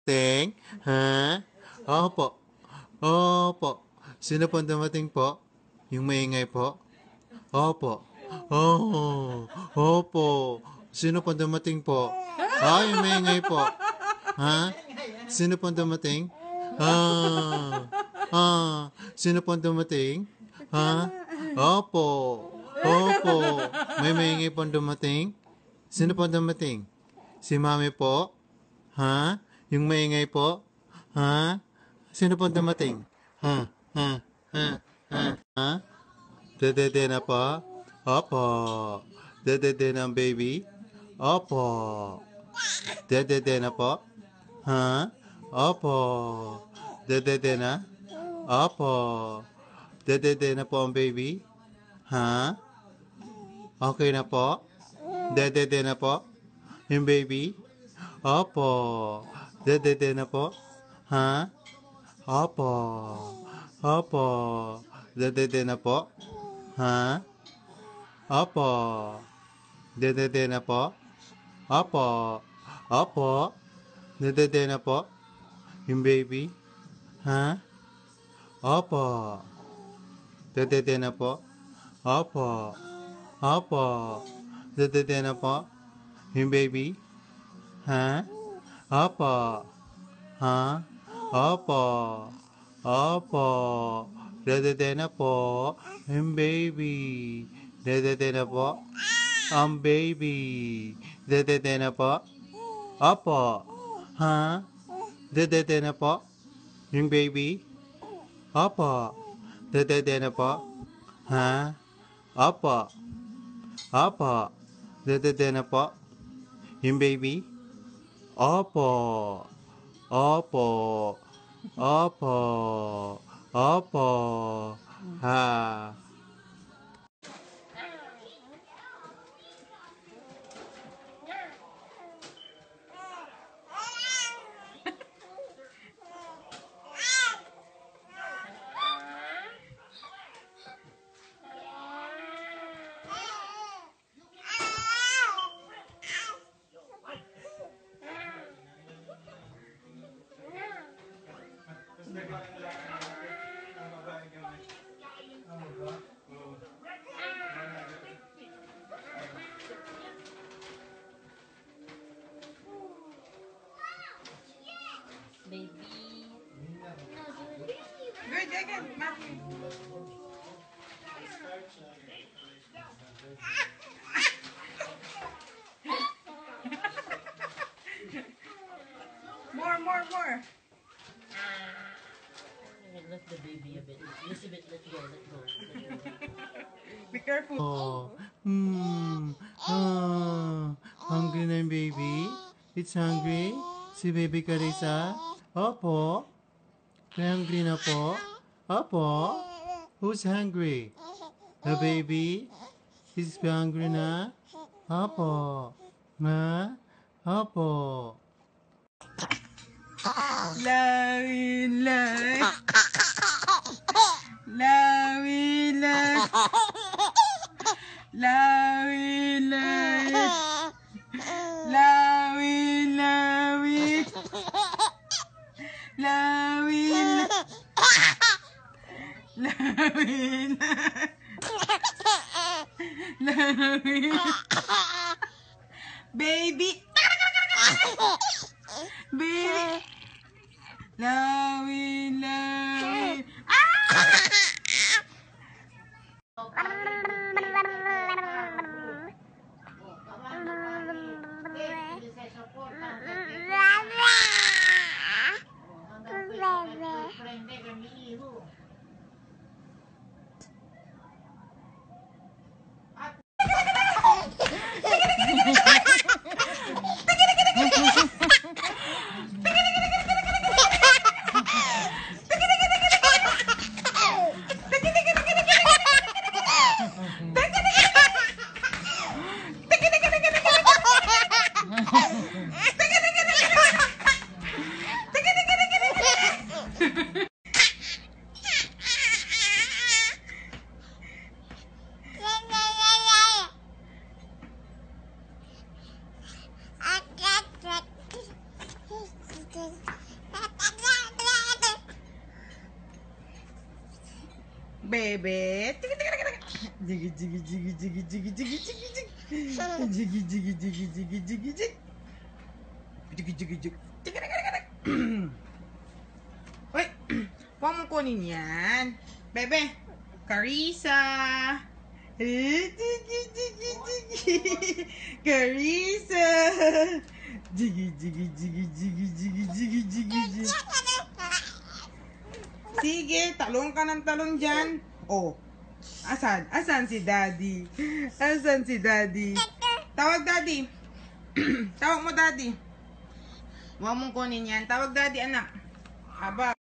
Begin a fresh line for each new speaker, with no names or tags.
dumating? Ha? Opo. Opo. Sino po dumating po? Yung maingay po? Opo. Oh, opo. Sino po dumating po? Ay, yung maingay po. Ha? Sino po dumating? Sino po dumating? Ha? Opo. Opo. May maingay po dumating? Sino po dumating? Si mami po? Ha? Yung maingay po? Ha? Sino po dumating? Ha? Ha? Ha? Ha? Ha? Dedede na po? Opo. Dedede na baby? Opo. Dedede na po? Ha? Opo. Dedede na? Opo. Dedede na po ang baby? Ha? Okay na po? Dedede na po? Yung baby? Opo. Dedede na po? Ha? Opo. Opo. Dedede na po? Ha? Opo. Dedede na po? Opo. Opo. Dedede na po? Yung baby? Ha? Opo. Dedede na po? Opo. Opo. Dedede na po? Yung baby? Ha? Opo. Ha? Opo. Opo. Dedede na po? Yung baby? Dedede na po? Ang baby? Dedede na po? Opo. Ha? Dedede na po? Yung baby? Opo. Dedede na po? Ha? Opo. Opo. Dedede na po? Yung baby? Opo. Opo. Opo. Opo. Ha.
Baby.
Good, again, Matthew. More.
Let the baby a bit. Just a bit. Let go.
Be careful.
Oh. Hungry na yung baby? It's hungry? Si baby Carissa? Opo. Hungry na po? Opo. Who's hungry? The baby? Is hungry na? Opo. Ma? Opo.
Lawin. Baby. Lawin. Bebe. Tiki, tiki, tiki, tiki. Jiggy, jiggy, jiggy, jiggy, jiggy, jiggy, jiggy, jiggy. Jiggy, jiggy, jiggy, jiggy, jiggy, jiggy. Jiggy, jiggy, jiggy. Tiki, tiki, tiki, tiki. Uy, huwag mong kunin yan. Bebe, Carissa. Jiggy, jiggy, jiggy. Carissa. Jiggy, jiggy, jiggy, jiggy, jiggy, jiggy, jiggy, jiggy. Sige, talong ka ng talong dyan. Oh, asan? Asan si Daddy? Asan si Daddy? Tawag Daddy. Tawag mo Daddy. Huwag mong kunin yan. Tawag Daddy, anak. Aba.